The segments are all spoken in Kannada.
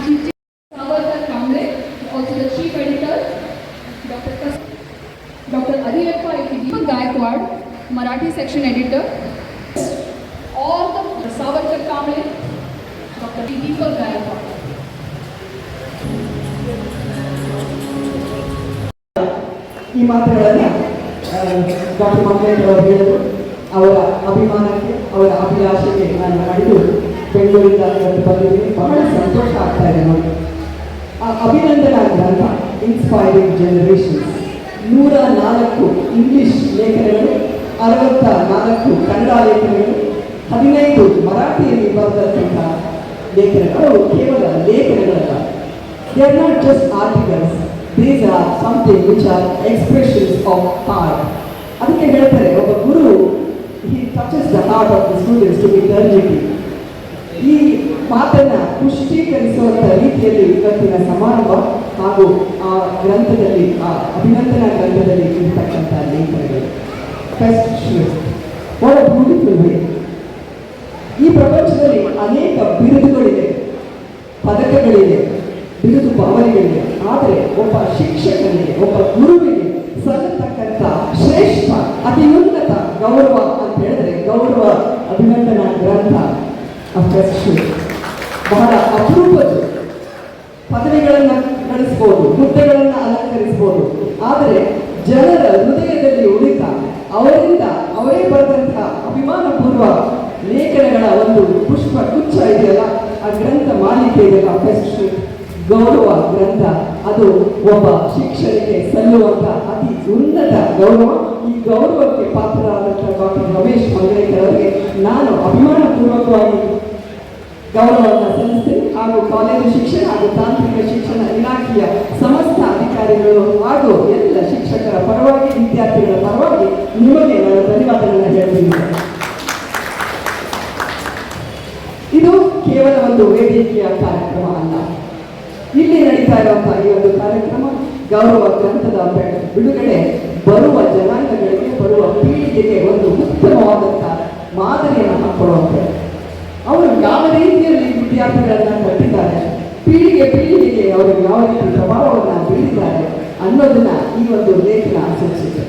GT Savarkar Kamble, also the Chief Editor, Dr. Adiyappa Deepak Gaikwad, Marathi Section Editor, all the Savarkar Kamble, Dr. Deepak Gaikwad. ಈ ಮಾತುಗಳನ್ನು ಡಾಕ್ಟರ್ ಮಂಗಳೇಶ್ ಅವರು ಹೇಳಿದರು. ಅವರ ಅಭಿಮಾನಕ್ಕೆ, ಅವರ ಅಭಿಲಾಷೆಗೆ ನಾನು ಮಾಡಿದ್ದು ಬೆಂಗಳೂರಿಂದ ಇವತ್ತು ಬಂದಿದ್ದೀನಿ. ಬಹಳ ಸಂತೋಷ ಆಗ್ತಾ ಇದೆ ನೋಡಿ. ಆ ಅಭಿನಂದನಾ ಗ್ರಂಥ ಇನ್ಸ್ಪೈರಿಂಗ್ ಜನರೇಷನ್ಸ್ 104 ಇಂಗ್ಲಿಷ್ ಲೇಖನಗಳು, 64 ಕನ್ನಡ ಲೇಖನಗಳು, 15 ಮರಾಠಿಯಲ್ಲಿ ಬರೆದಂತಹ ಲೇಖನಗಳು. ಕೇವಲ ಲೇಖನಗಳಲ್ಲ, they are not just articles, these are something which are expressions of heart. ಅದಕ್ಕೆ ಹೇಳ್ತಾರೆ ಒಬ್ಬ ಗುರು, he touches the heart of the students to eternity. ಈ ಮಾತನ್ನ ಪುಷ್ಟೀಕರಿಸುವಂತ ರೀತಿಯಲ್ಲಿ ಇವತ್ತಿನ ಸಮಾರಂಭ ಹಾಗೂ ಆ ಗ್ರಂಥದಲ್ಲಿ, ಆ ಅಭಿನಂದನಾ ಗ್ರಂಥದಲ್ಲಿ ಇರತಕ್ಕಂಥ ಲೇಖನಗಳು. First shift, what a beautiful way. ಈ ಪ್ರಪಂಚದಲ್ಲಿ ಅನೇಕ ಬಿರುದುಗಳಿವೆ, ಪದಕಗಳಿವೆ, ಬಿರುದು ಭಾವನೆಗಳಿವೆ. ಆದರೆ ಒಬ್ಬ ಶಿಕ್ಷಕನಿಗೆ, ಒಬ್ಬ ಗುರುವಿಗೆ ಸಲ್ಲತಕ್ಕಂಥ ಶ್ರೇಷ್ಠ ಅತ್ಯುನ್ನತ ಗೌರವ ಅಂತ ಹೇಳಿದ್ರೆ ಗೌರವ ಅಭಿನಂದನಾ ಗ್ರಂಥ ಬಹಳ ಅಪರೂಪದ. ಪದವಿಗಳನ್ನು ಗಳಿಸ್ಬೋದು, ಹುದ್ದೆಗಳನ್ನು ಅಲಂಕರಿಸ್ಬೋದು, ಆದರೆ ಜನರ ಹೃದಯದಲ್ಲಿ ಉಳಿತ ಅವರಿಂದ ಅವರೇ ಬರೆದಂತಹ ಅಭಿಮಾನಪೂರ್ವ ಲೇಖನಗಳ ಒಂದು ಪುಷ್ಪ ಗುಚ್ಛ ಇದೆಯಲ್ಲ, ಆ ಗ್ರಂಥ ಮಾಲಿಕೆ ಇದೆಯಲ್ಲ, ಫಸ್ಟ್ ಗೌರವ ಗ್ರಂಥ, ಅದು ಒಬ್ಬ ಶಿಕ್ಷಕರಿಗೆ ಸಲ್ಲುವಂತ ಅತಿ ಉನ್ನತ ಗೌರವ. ಈ ಗೌರವಕ್ಕೆ ಪಾತ್ರರಾದಂತಹ ಡಾಕ್ಟರ್ ರಮೇಶ್ ಮಂಗಳೇಕರ್ ಅವರಿಗೆ ನಾನು ಅಭಿಮಾನಪೂರ್ವಕವಾಗಿ ಗೌರವವನ್ನು ಸಲ್ಲಿಸ್ತೇನೆ. ಹಾಗೂ ಕಾಲೇಜು ಶಿಕ್ಷಣ ಹಾಗೂ ತಾಂತ್ರಿಕ ಶಿಕ್ಷಣ ಇಲಾಖೆಯ ಸಮಸ್ತ ಅಧಿಕಾರಿಗಳು ಹಾಗೂ ಎಲ್ಲ ಶಿಕ್ಷಕರ ಪರವಾಗಿ, ವಿದ್ಯಾರ್ಥಿಗಳ ಪರವಾಗಿ ನಿಮಗೆ ನಾನು ಧನ್ಯವಾದಗಳನ್ನು ಹೇಳ್ತೀನಿ. ಇದು ಕೇವಲ ಒಂದು ವೇದಿಕೆಯ ಕಾರ್ಯಕ್ರಮ ಅಲ್ಲ. ಇಲ್ಲಿ ನಡೀತಾ ಇರುವಂತಹ ಈ ಒಂದು ಕಾರ್ಯಕ್ರಮ ಗೌರವ ಗ್ರಂಥದ ಬಿಡುಗಡೆ ಬರುವ ಜನಾಂಗಗಳಿಗೆ, ಬರುವ ಪೀಳಿಗೆಗೆ ಒಂದು ಉತ್ತಮವಾದಂತಹ ಮಾದರಿಯನ್ನು ಹಾಕೊಳ್ಳುವಂತೆ ಅವರು ಯಾವ ರೀತಿಯಲ್ಲಿ ವಿದ್ಯಾರ್ಥಿಗಳನ್ನ ಕಟ್ಟಿದ್ದಾರೆ, ಪೀಳಿಗೆಗೆ ಅವರು ಯಾವ ರೀತಿ ಪ್ರಭಾವವನ್ನು ಬೀರಿದ್ದಾರೆ ಅನ್ನೋದನ್ನ ಈ ಒಂದು ಲೇಖನ ಸೂಚಿಸಿದೆ.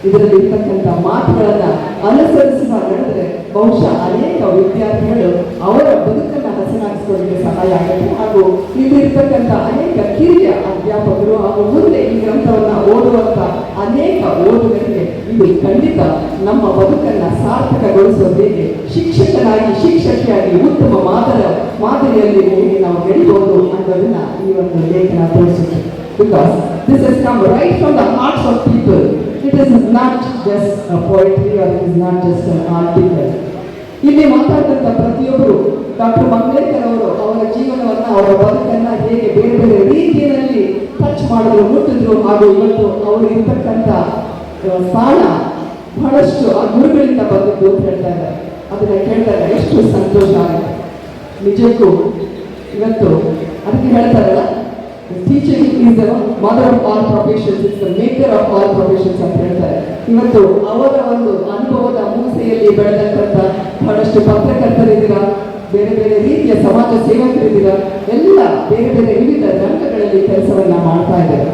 ಇದರಲ್ಲಿ ಇರ್ತಕ್ಕಂಥ ಮಾತುಗಳನ್ನ ಅನುಸರಿಸುವ ನಡೆದರೆ ಬಹುಶಃ ಅನೇಕ ವಿದ್ಯಾರ್ಥಿಗಳು ಅವರ ಬದುಕನ್ನು ಹಸನಾಗಿಸಿಕೊಳ್ಳಲಿಕ್ಕೆ ಸಹಾಯ ಆಗುತ್ತೆ. ಹಾಗೂ ಇಲ್ಲಿರ್ತಕ್ಕಂಥ ಅನೇಕ ಕಿರಿಯ ಅಧ್ಯಾಪಕರು ಹಾಗೂ ಮುಂದೆ ಈ ಗ್ರಂಥವನ್ನ ಓದುವಂತ ಅನೇಕ ಓದುಗರಿಗೆ ಇದು ಖಂಡಿತ ನಮ್ಮ ಬದುಕನ್ನ ಸಾರ್ಥಕಗೊಳಿಸುವ ಹೇಗೆ ಶಿಕ್ಷಕನಾಗಿ, ಶಿಕ್ಷಕಿಯಾಗಿ ಉತ್ತಮ ಮಾದರಿಯಲ್ಲಿ ಹೇಗೆ ನಾವು ಬೆಳಿಬಹುದು ಅನ್ನೋದನ್ನ ಈ ಒಂದು ಲೇಖನ ತೋರಿಸುತ್ತೆ. Because this has come right from the hearts of people. It is not just a poetry or it is not just an article. ಇಲ್ಲಿ ಮಾತಾಡಿದಂಥ ಪ್ರತಿಯೊಬ್ಬರು ಡಾಕ್ಟರ್ ಮಂಗಳೇಕರ್ ಅವರು ಅವರ ಜೀವನವನ್ನು, ಅವರ ಬದುಕನ್ನ ಹೇಗೆ ಬೇರೆ ಬೇರೆ ರೀತಿಯಲ್ಲಿ ಟಚ್ ಮಾಡಿದ್ರು, ಮುಟ್ಟಿದ್ರು. ಹಾಗೂ ಇವತ್ತು ಅವರು ಇರ್ತಕ್ಕಂಥ ಸ್ಥಾನ ಬಹಳಷ್ಟು ಆ ಗುರುಗಳಿಂದ ಬಂದಿದ್ದು ಅಂತ ಹೇಳ್ತಾ ಇದ್ದಾರೆ. ಅದನ್ನ ಕೇಳಿದಾಗ ಎಷ್ಟು ಸಂತೋಷ ಆಗುತ್ತೆ ನಿಜಕ್ಕೂ. ಇವತ್ತು ಅದಕ್ಕೆ ಹೇಳ್ತಾರಲ್ಲ, teaching is the mother of all professions, it's the maker of all professions ಅಂತ ಹೇಳ್ತಾರೆ. ಇವತ್ತು ಅವರ ಒಂದು ಅನುಭವದ ಮೂಸೆಯಲ್ಲಿ ಬೆಳೆದಂತ ಬಹಳಷ್ಟು ಪತ್ರಕರ್ತರಿದ್ದೀರಾ, ಬೇರೆ ಬೇರೆ ರೀತಿಯ ಸಮಾಜ ಸೇವಕರಿದ್ದೀರಾ, ಎಲ್ಲ ಬೇರೆ ಬೇರೆ ವಿವಿಧ ರಂಗಗಳಲ್ಲಿ ಕೆಲಸವನ್ನ ಮಾಡ್ತಾ ಇದ್ದಾರೆ.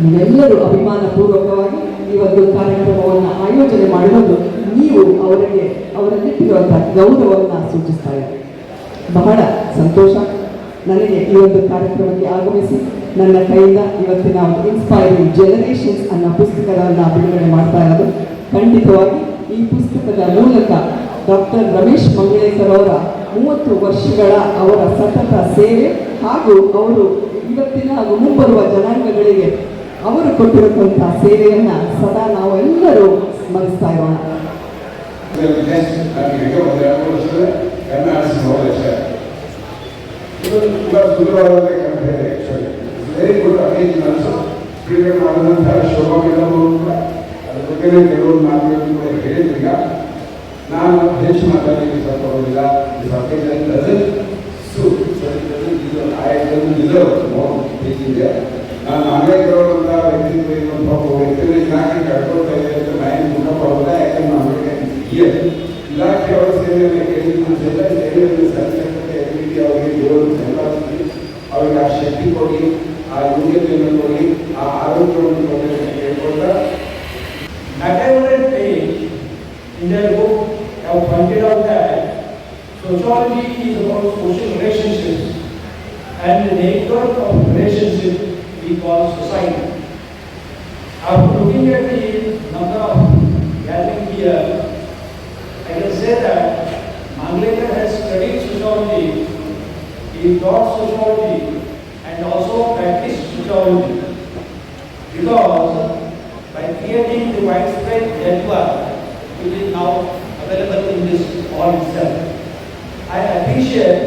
ನೀವೆಲ್ಲರೂ ಅಭಿಮಾನ ಪೂರ್ವಕವಾಗಿ ಈ ಒಂದು ಕಾರ್ಯಕ್ರಮವನ್ನು ಆಯೋಜನೆ ಮಾಡುವುದು ನೀವು ಅವರಲ್ಲಿಟ್ಟಿರುವಂತಹ ಗೌರವವನ್ನು ಸೂಚಿಸ್ತಾ ಇದ್ದಾರೆ. ಬಹಳ ಸಂತೋಷ ನನಗೆ ಈ ಒಂದು ಕಾರ್ಯಕ್ರಮಕ್ಕೆ ಆಗಮಿಸಿ ನನ್ನ ಕೈಯಿಂದ ಇವತ್ತಿನ ಒಂದು ಇನ್ಸ್ಪೈರಿಂಗ್ ಜನರೇಷನ್ಸ್ ಅನ್ನೋ ಪುಸ್ತಕವನ್ನು ಬಿಡುಗಡೆ ಮಾಡ್ತಾ ಇರೋದು. ಖಂಡಿತವಾಗಿ ಈ ಪುಸ್ತಕದ ಮೂಲಕ ಡಾಕ್ಟರ್ ರಮೇಶ್ ಮಂಗಳೇಕರ್ ಅವರ 30 ವರ್ಷಗಳ ಅವರ ಸತತ ಸೇವೆ ಹಾಗೂ ಅವರು ಇವತ್ತಿನ ಹಾಗೂ ಮುಂಬರುವ ಜನಾಂಗಗಳಿಗೆ ಅವರು ಕೊಟ್ಟಿರುವಂತಹ ಸೇವೆಯನ್ನ ಸದಾ ನಾವೆಲ್ಲರೂ ಸ್ಮರಿಸ್ತಾ ಇರೋಣ. Very good arrangements. ಕ್ರಿಕೆಟ್ ಮಾಡಿದಂತಹ ಶೋಭಾಗಿಲ್ಲವರು ಕೂಡ ಅದ್ರ ಬಗ್ಗೆ ಕೆಲವೊಂದು ಮಾತುಗಳನ್ನು ಕೂಡ ಹೇಳಿದ್ರೀಗ. ನಾನು ಹೆಚ್ಚು ಮಾತಾಡಲಿಕ್ಕೆ ಇಷ್ಟಪಡೋದಿಲ್ಲ. ನಾನು ಅಂಬೇಡ್ಕರ್ ವ್ಯಕ್ತಿತ್ವ ಇಲಾಖೆ ಕಳ್ಕೊಳ್ತಾ ಇದೆ ಅಂತ ನಾನು ಮುಖ ಬರೋದಿಲ್ಲ. ಯಾಕಂದ್ರೆ ಅಂಬೇಡ್ಕರ್ ಇಲಾಖೆಯವರ ಸೇವೆಯನ್ನು ಕೇಳಿದ ಸೇವೆಯನ್ನು ಸಲ್ಲಿಸಕ್ಕೆ ಅವರಿಗೆ ಕೊಡಿ, ಆ ಯೋಗ್ಯತೆಯನ್ನು ಕೊಡಿ, ಆ ಆರೋಗ್ಯವನ್ನು ಕೊಡಿ ಅಂತ ಕೇಳ್ಕೊಂಡ McIver and Page in their book have pointed out that sociology is about social relationships and the network of relationship we call society. After looking at the number of gathering here, I can say that Manglekar has studied sociology, he taught sociology and also practiced sociology, because by creating the widespread network which is now available in this hall itself, I appreciate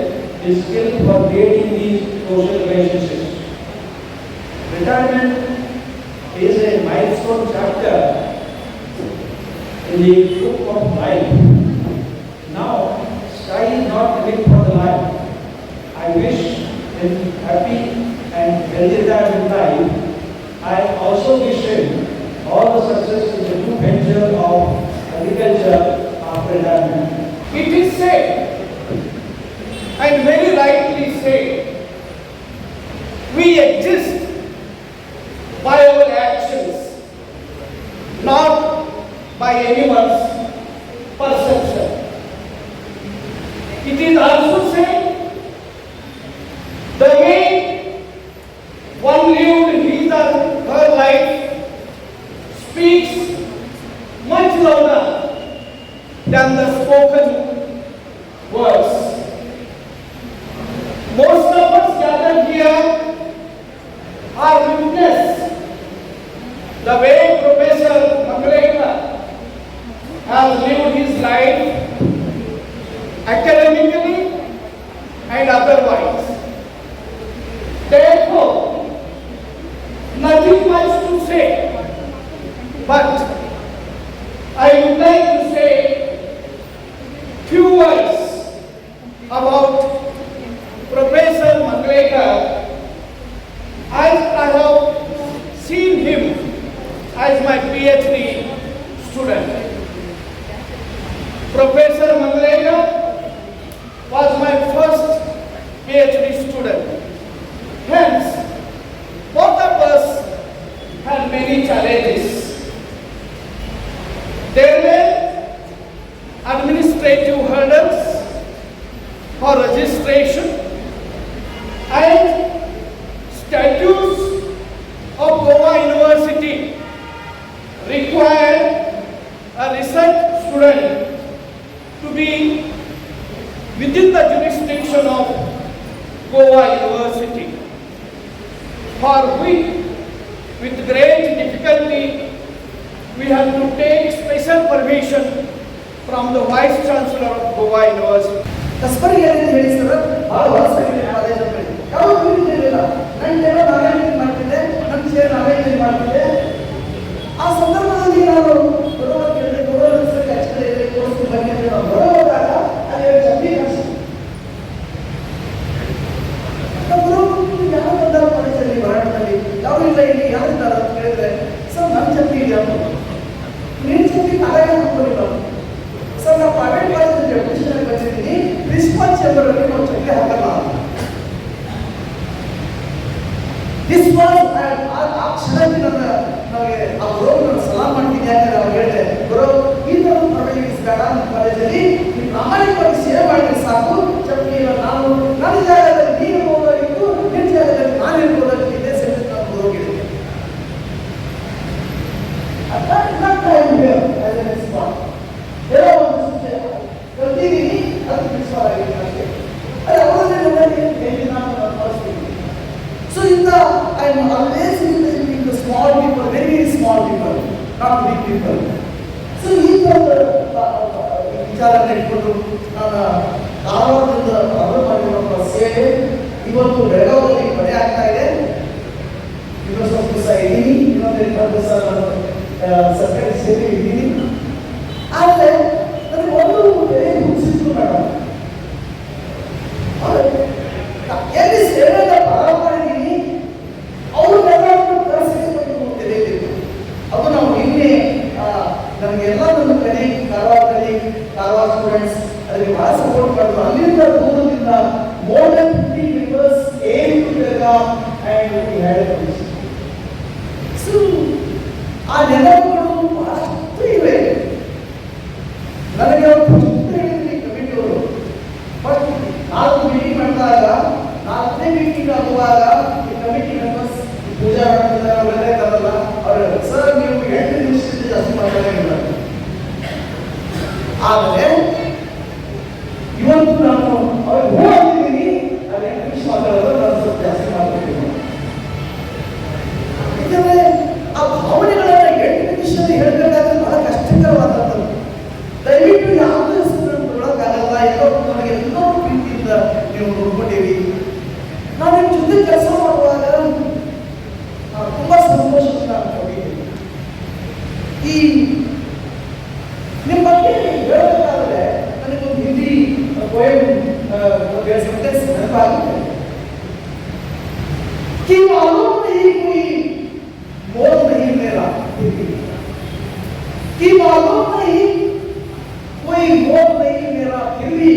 his skill for creating these social relationships. Retirement is a milestone chapter in the book of life. Now, sky is not the limit for the life. I wish him happy and healthy retirement life. I also wish him all the success in the new venture of agriculture after retirement. It is said, and very rightly said, we exist by our actions, not by anyone's perception. It is also said, the way one lived his or her life speaks much louder than the spoken words. Most of us gathered here are witness the way Professor Manglekar has lived his life academically and otherwise. Therefore, nothing much to say, but I would like to say few words about Professor Manglekar as I have seen him as my PhD student. Professor Manglekar was my first PhD student. Hence, both of us had many challenges. There were administrative hurdles for registration and statutes of Goa University required a research student to be within the jurisdiction of Goa University, for which with great difficulty we have to take special permission from the Vice Chancellor of Goa University. ಕಸ್ಬರಿಗೆ ಹೇಳಿ ಸರ್, ಭಾಳ ಹೊಲಸಾಗಿದೆ ಕಾಲೇಜ್ ಅಂದ್ರೆ ಯಾವ ಇರಲಿಲ್ಲ. ನನ್ನ ಟೇಬಲ್ ನಾವೇ ಕ್ಲೀನ್ ಮಾಡ್ತಿದ್ದೆ, ನನ್ನ ಚೇರ್ ನಾವೇ ಕ್ಲೀನ್ ಮಾಡ್ತಿದ್ದೆ. ಆ ಸಂದರ್ಭದಲ್ಲಿ ನಾನು ಬರೋವಾಗ ಕೇಳಿದೆ, ಗೌರವ ಸರ್ ಆಕ್ಚುಲಿ ಇದೆ ಕೋರ್ಸ್ ಬಗ್ಗೆ ಅಂತ ನಾವು ಬರೋವಾಗ ಅಲ್ಲಿ ಚಪ್ಪಲಿ ಕಾಣಿಸ್ತು. ನಾವು ಯಾವ ಬಂದಾರ ಕಾಲೇಜಲ್ಲಿ ಮರಾಠದಲ್ಲಿ ಯಾವ ಇಲ್ಲ ಇಲ್ಲಿ ಯಾವ ಇದ್ದಾರೆ ಅಂತ ಕೇಳಿದ್ರೆ, ಸರ್ ನನ್ನ ಚಪ್ಪಲಿ ಇದೆ ಅಂತ. ನಿನ್ನ ಚಪ್ಪಲಿ ಕಾಲೇಜ್ ಹಾಕೊಂಡಿಲ್ಲ ಸರ್, ನಾವು ಪ್ರೈವೇಟ್ ಕಾಲೇಜಲ್ಲಿ ಡೆಪ್ಯೂಟೇಷನ್ ಬಂದಿದ್ದೀನಿ, ಪ್ರಿನ್ಸಿಪಾಲ್ ಚೇಂಬರ್ ಅಲ್ಲಿ ನಾವು ಚಪ್ಪಲಿ ಹಾಕಲ್ಲ. ದಿಸ್ ವಾಸ್ ಆ ಕ್ಷಣಕ್ಕೆ ನಮಗೆ ಆ ಗುರು ನಾನು ಸಲಾಮ್ ಮಾಡ್ತೀನಿ. ಯಾಕಂದ್ರೆ ಅವ್ರು ಹೇಳಿದೆ, ಗುರು ಈ ಥರ ಪ್ರೊವೈಡಿಂಗ್ಸ್ ಬೇಡ, ನಮ್ಮ ಕಾಲೇಜಲ್ಲಿ ನೀವು ಪ್ರಾಮಾಣಿಕವಾಗಿ ಸೇವೆ ಮಾಡಿದ್ರೆ ಸಾಕು, ಚಪ್ಪಲಿ ನಾನು ನನ್ನ ಜಾಗದಲ್ಲಿ ನೀನು ಹೋಗೋದಿತ್ತು, ನಿನ್ನ ಜಾಗದಲ್ಲಿ ನಾನು ಇರ್ಬೋದಾಗಿತ್ತು. ಇದೇ ಸೆಂಟೆನ್ಸ್ ನಾನು ಹೋಗಿದ್ದೆ. ಏನೋ ಒಂದು ಕಲ್ತಿದ್ದೀನಿ, ಅದು ಪ್ರಿನ್ಸಿಪಾಲ್ ಆಗಿದ್ದೀನಿ ಅಷ್ಟೇ. ಅದು ಅವರನ್ನೇ ನೋಡಿ ನಾನು ಕಳಿಸ್ತೀನಿ. So I am always in the small people, very very small people, not big people. So ಈ ವಿಚಾರ ಇಟ್ಕೊಂಡು ನಾನು ಧಾರವಾಡದಿಂದ ಅವರು ಮಾಡಿರುವಂಥ ಸೇವೆ ಇವತ್ತು ಬೆಳಗಾವಿಯಲ್ಲಿ ಮನೆ ಆಗ್ತಾ ಇದೆ. ಇನ್ನೊಂದು ಸ್ವಲ್ಪ ದಿವಸ ಇದ್ದೀನಿ, ಇನ್ನೊಂದು 2 ದಿವಸ ಸರ್ಕಾರಿ ಸೇವೆ ಇದ್ದೀನಿ. ಆದರೆ ನನಗೆ ಒಂದು ಬೆಲೆ ಮುಗಿಸಿದ್ರು ಮೇಡಮ್, ಎಲ್ಲಿ ಸೇವೆಯಿಂದ ಪ್ರಾರಂಭ ಮಾಡಿದ್ದೀನಿ ಅವ್ರನ್ನೆಲ್ಲ ತಿಳಿಯಬೇಕು. ಅದು ನಾವು ನಿನ್ನೆ ನಮಗೆಲ್ಲ ನನ್ನ ಕಲಿ ಕಾರವಾರ ಸ್ಟೂಡೆಂಟ್ಸ್ ಅದಕ್ಕೆ ಬಹಳ ಸಪೋರ್ಟ್ ಮಾಡಿದ್ರು. ಅಲ್ಲಿಂದ ದೂರದಿಂದ more than 50 members came to Belgaum and we had a feast. So, ಆ ನೆನಪುಗಳು ಬಹಳಷ್ಟು ಇವೆ. ನನಗೆ ಅವರು ಹೇಳಿದ್ರಿ ಕಮಿಟಿಯವರು, ಬಟ್ 4 ಮೀಟಿಂಗ್ ಮಾಡಿದಾಗ 4ನೇ ಮೀಟಿಂಗ್ ಆಗುವಾಗ ಈ ಕಮಿಟಿ ಮೆಂಬರ್ಸ್ ಪೂಜಾ ಅವರೆಲ್ಲ ಇದ್ದಾರಲ್ಲ ಅವರು ಸರ್ ನೀವು 8 ನಿಮಿಷದಿಂದ ಜಾಸ್ತಿ ಮಾತಾಡೋಂಗಿಲ್ಲ. ಆದರೆ ಇವತ್ತು ನಾನು ಅವ್ರಿಗೆ ಹೋಗ್ತಿದ್ದೀನಿ, ಅದು 8 ನಿಮಿಷ ಮಾತಾಡೋದು ನಾನು ಸ್ವಲ್ಪ ಜಾಸ್ತಿ ಮಾತಾಡ್ತೀನಿ. ಯಾಕಂದ್ರೆ ಆ ಭಾವನೆಗಳನ್ನ 8 ನಿಮಿಷದಲ್ಲಿ ಹೇಳ್ಬೇಕಾದ್ರೆ ಬಹಳ ಕಷ್ಟಕರವಾದಂಥದ್ದು. ದಯವಿಟ್ಟು ಯಾವುದೇ ತಗೊಳಕ್ಕಾಗಲ್ಲ. ಎಲ್ಲರೂ ನನಗೆ ಎಲ್ಲೋ ಪ್ರೀತಿಯಿಂದ ನೀವು ನೋಡ್ಕೊಂಡಿರಿ. ನಾನು ನಿಮ್ಮ ಜೊತೆ ಕೆಲಸ ಮಾಡುವಾಗ ತುಂಬಾ ಸಂತೋಷದಿಂದ ಅನ್ಕೊಂಡಿದ್ದೀನಿ. ಈ ನಿಮ್ಮ ಬಗ್ಗೆ ಹೇಳಬೇಕಾದ್ರೆ ನನಗೊಂದು ಹಿಂದಿ ಪೋಯಮ್ ಸೆಂಟೆನ್ಸ್ ನೆನಪಾಗಿದೆ. कि मालूम नहीं कोई मोल नहीं मेरा, कि मालूम नहीं कोई मोल नहीं मेरा, फिर भी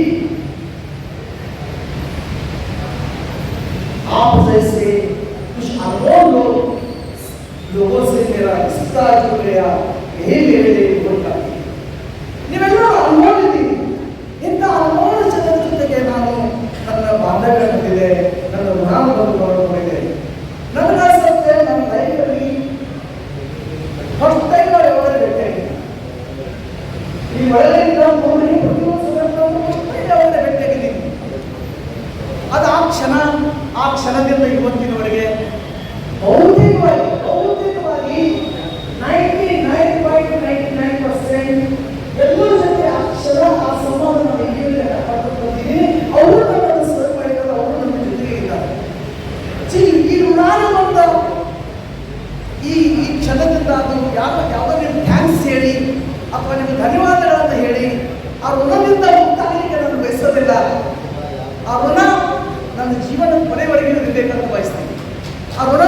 आप जैसे कुछ अनमोल लोगों से मेरा रिश्ता जुड़ गया, यही मेरे लिए बहुत काफी. ನೀವೆಲ್ಲರೂ ಅನ್ಮೋಲ್ ಇದ್ದೀರಿ. ಇಂಥ ಅನ್ಮೋಲ್ ಜನರ ಜೊತೆಗೆ ನಾನು ನನ್ನ ಬಾಂಧವ್ಯ ಹೊಂದಿದೆ, ನನ್ನ ಋಣಾನುಬಂಧವನ್ನು ಹೊಂದಿದೆ. ನನಗನ್ಸುತ್ತೆ ನನ್ನ ಲೈಫಲ್ಲಿ ಫಸ್ಟ್ ಟೈಮ್ ನಾವು ಯಾವಾಗ ಭೇಟಿಯಾಗಿದೆ ಈ ಒಳಗಿಂದ ನೋಡಿ ಯಾವಾಗ ಭೇಟಿಯಾಗಿದ್ದೀನಿ. ಅದು ಆ ಕ್ಷಣದಿಂದ ಇವತ್ತಿನವರೆಗೆ ಬಹುತೇಕವಾಗಿ 99.99% ಎಲ್ಲರ ಜೊತೆ ಆ ಕ್ಷಣ ಆ ಸಂವಾದ ನಾವು ಈಗಲೇ ಪಡ್ಕೊಂಡಿದ್ದೀನಿ. ಅವರು ನನ್ನನ್ನು ಸರ್ವ್ ಮಾಡಿದ್ದಾರೆ, ಅವರು ನಮ್ಮ ಜೊತೆಗೆ ಇದ್ದಾರೆ. ಈ ಋಣಾನುಬಂಧ ಈ ಕ್ಷಣದಿಂದ ಅದು ಯಾವಾಗ ನೀವು ಥ್ಯಾಂಕ್ಸ್ ಹೇಳಿ ಅಥವಾ ನಿಮಗೆ ಧನ್ಯವಾದಗಳನ್ನು ಹೇಳಿ ಆ ಋಣದಿಂದ ಮುಕ್ತಾಗಲಿಕ್ಕೆ ನಾನು ಬಯಸೋದಿಲ್ಲ. ಆ ಋಣ ನನ್ನ ಜೀವನ ಕೊನೆವರೆಗೂ ಇರಬೇಕಂತ ಬಯಸ್ತೀನಿ. ಆ ಋಣ